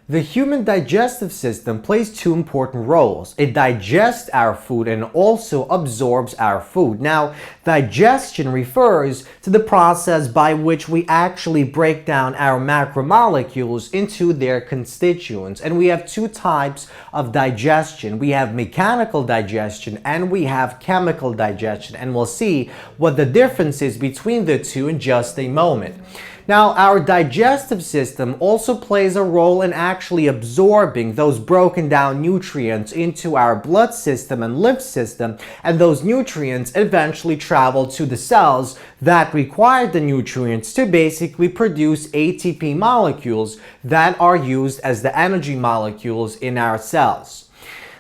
The human digestive system plays two important roles. It digests our food and also absorbs our food. Now, digestion refers to the process by which we actually break down our macromolecules into their constituents. And we have two types of digestion. We have mechanical digestion and we have chemical digestion. And we'll see what the difference is between the two in just a moment. Now, our digestive system also plays a role in actually absorbing those broken down nutrients into our blood system and lymph system, and those nutrients eventually travel to the cells that require the nutrients to basically produce ATP molecules that are used as the energy molecules in our cells.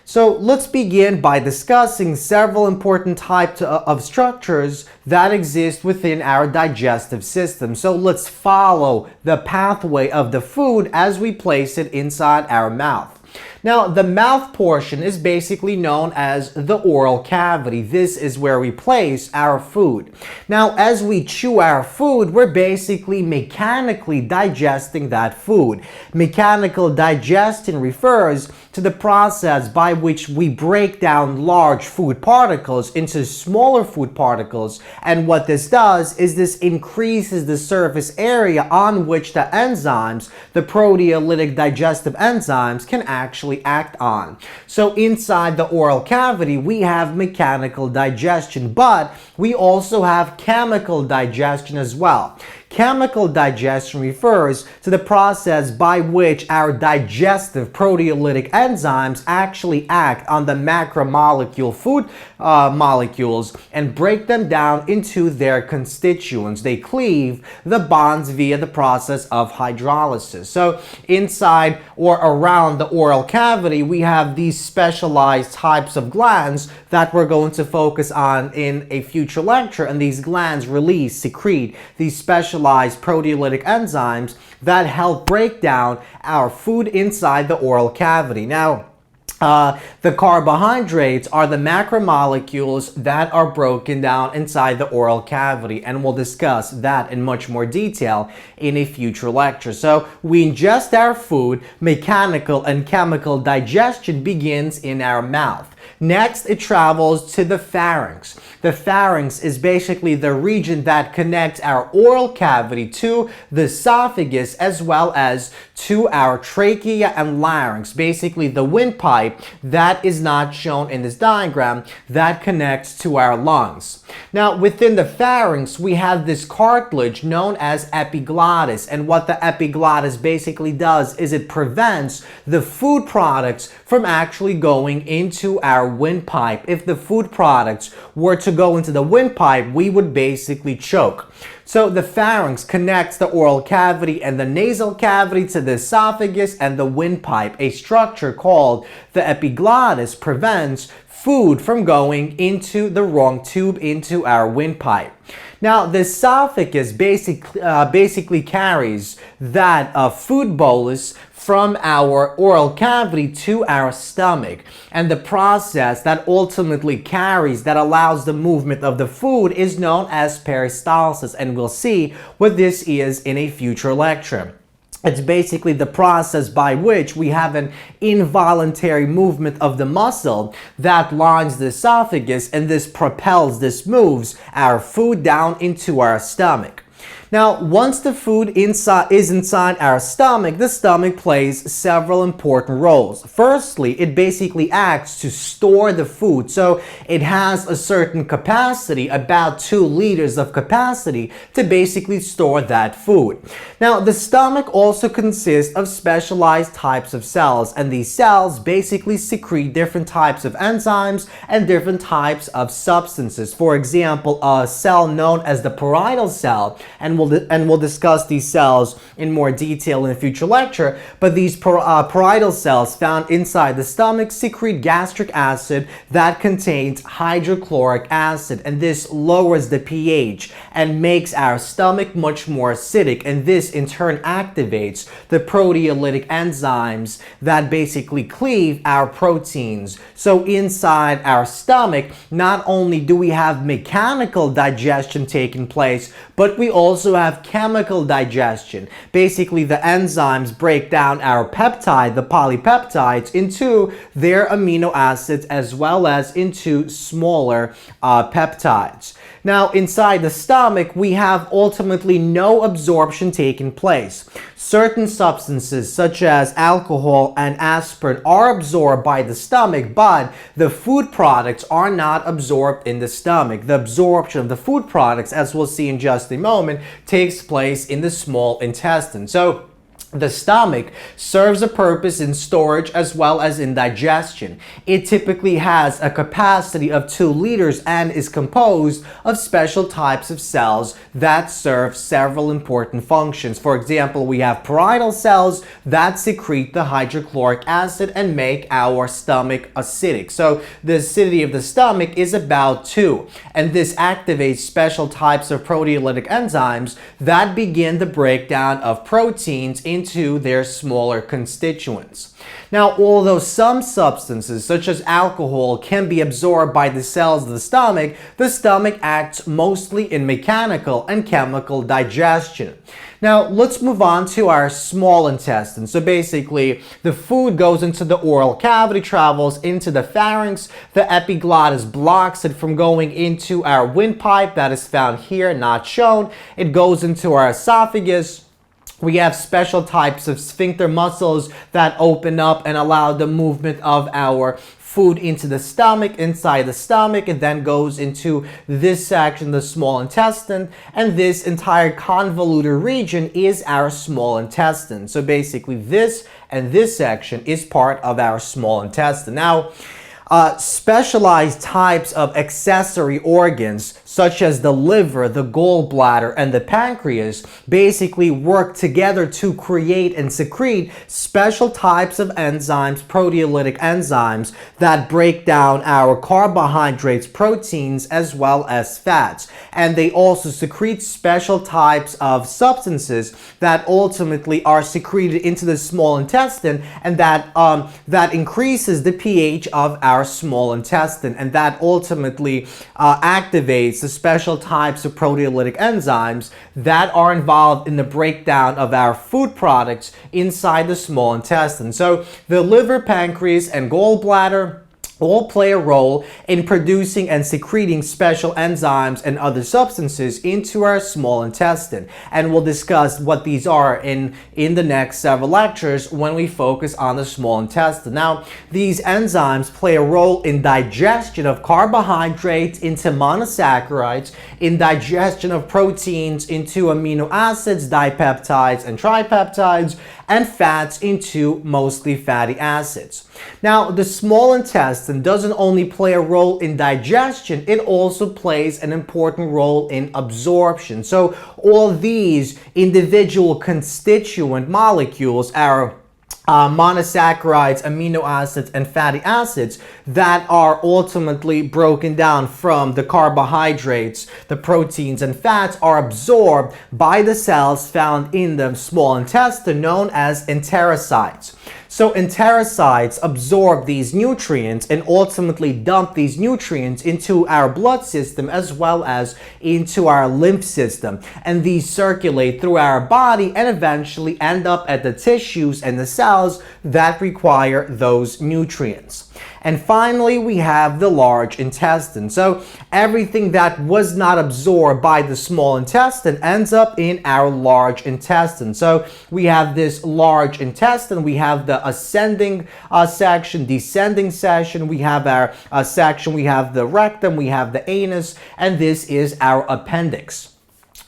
So let's begin by discussing several important types of structures that exist within our digestive system. So let's follow the pathway of the food as we place it inside our mouth. Now, the mouth portion is basically known as the oral cavity. This is where we place our food. Now, as we chew our food, we're basically mechanically digesting that food. Mechanical digestion refers to the process by which we break down large food particles into smaller food particles. And what this does is this increases the surface area on which the enzymes, the proteolytic digestive enzymes, can actually act on. So inside the oral cavity, we have mechanical digestion, but we also have chemical digestion as well. Chemical digestion refers to the process by which our digestive proteolytic enzymes actually act on the macromolecule food molecules and break them down into their constituents. They cleave the bonds via the process of hydrolysis. So inside or around the oral cavity, we have these specialized types of glands that we're going to focus on in a future lecture, and these glands secrete these specialized proteolytic enzymes that help break down our food inside the oral cavity. Now, the carbohydrates are the macromolecules that are broken down inside the oral cavity, and we'll discuss that in much more detail in a future lecture. So we ingest our food, mechanical and chemical digestion begins in our mouth. Next, it travels to the pharynx. The pharynx is basically the region that connects our oral cavity to the esophagus as well as to our trachea and larynx, basically the windpipe that is not shown in this diagram that connects to our lungs. Now, within the pharynx, we have this cartilage known as epiglottis, and what the epiglottis basically does is it prevents the food products from actually going into our windpipe. If the food products were to go into the windpipe, we would basically choke. So the pharynx connects the oral cavity and the nasal cavity to the esophagus and the windpipe. A structure called the epiglottis prevents food from going into the wrong tube into our windpipe. Now, the esophagus basically carries that food bolus from our oral cavity to our stomach, and the process that ultimately carries, that allows the movement of the food, is known as peristalsis, and we'll see what this is in a future lecture. It's basically the process by which we have an involuntary movement of the muscle that lines the esophagus, and this moves our food down into our stomach. Now, once the food is inside our stomach, the stomach plays several important roles. Firstly, it basically acts to store the food. So it has a certain capacity, about 2 liters of capacity, to basically store that food. Now, the stomach also consists of specialized types of cells, and these cells basically secrete different types of enzymes and different types of substances. For example, a cell known as the parietal cell, and we'll discuss these cells in more detail in a future lecture, but these parietal cells found inside the stomach secrete gastric acid that contains hydrochloric acid, and this lowers the pH and makes our stomach much more acidic, and this in turn activates the proteolytic enzymes that basically cleave our proteins. So inside our stomach, not only do we have mechanical digestion taking place, but we also also have chemical digestion. Basically, the enzymes break down our peptide, the polypeptides, into their amino acids as well as into smaller peptides. Now, inside the stomach, we have ultimately no absorption taking place. Certain substances such as alcohol and aspirin are absorbed by the stomach, but the food products are not absorbed in the stomach. The absorption of the food products, as we'll see in just a moment, takes place in the small intestine. So the stomach serves a purpose in storage as well as in digestion. It typically has a capacity of 2 liters and is composed of special types of cells that serve several important functions. For example, we have parietal cells that secrete the hydrochloric acid and make our stomach acidic. So the acidity of the stomach is about 2, and this activates special types of proteolytic enzymes that begin the breakdown of proteins into their smaller constituents. Now, although some substances such as alcohol can be absorbed by the cells of the stomach acts mostly in mechanical and chemical digestion. Now, let's move on to our small intestine. So basically, the food goes into the oral cavity, travels into the pharynx. The epiglottis blocks it from going into our windpipe that is found here, not shown. It goes into our esophagus. We have special types of sphincter muscles that open up and allow the movement of our food into the stomach, inside the stomach. It then goes into this section, the small intestine, and this entire convoluted region is our small intestine. So basically this and this section is part of our small intestine. Now, specialized types of accessory organs such as the liver, the gallbladder, and the pancreas basically work together to create and secrete special types of enzymes, proteolytic enzymes, that break down our carbohydrates, proteins, as well as fats. And they also secrete special types of substances that ultimately are secreted into the small intestine, and that increases the pH of our small intestine, and that ultimately activates the special types of proteolytic enzymes that are involved in the breakdown of our food products inside the small intestine. So the liver, pancreas, and gallbladder all play a role in producing and secreting special enzymes and other substances into our small intestine. And we'll discuss what these are in the next several lectures when we focus on the small intestine. Now, these enzymes play a role in digestion of carbohydrates into monosaccharides, in digestion of proteins into amino acids, dipeptides, and tripeptides, and fats into mostly fatty acids. Now, the small intestine doesn't only play a role in digestion, it also plays an important role in absorption. So all these individual constituent molecules, our monosaccharides, amino acids, and fatty acids that are ultimately broken down from the carbohydrates, the proteins, and fats are absorbed by the cells found in the small intestine known as enterocytes. So enterocytes absorb these nutrients and ultimately dump these nutrients into our blood system as well as into our lymph system. And these circulate through our body and eventually end up at the tissues and the cells that require those nutrients. And finally, we have the large intestine. So everything that was not absorbed by the small intestine ends up in our large intestine. So we have this large intestine, we have the ascending section, descending section, we have our section, we have the rectum, we have the anus, and this is our appendix.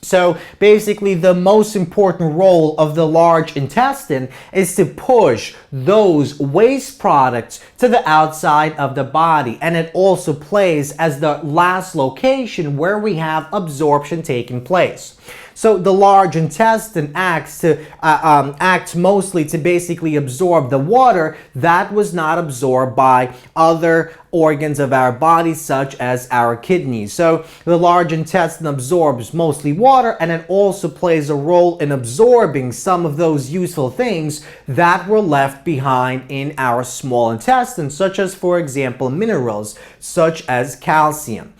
So basically, the most important role of the large intestine is to push those waste products to the outside of the body, and it also plays as the last location where we have absorption taking place. So the large intestine acts mostly to basically absorb the water that was not absorbed by other organs of our body, such as our kidneys. So the large intestine absorbs mostly water, and it also plays a role in absorbing some of those useful things that were left behind in our small intestine, such as, for example, minerals such as calcium.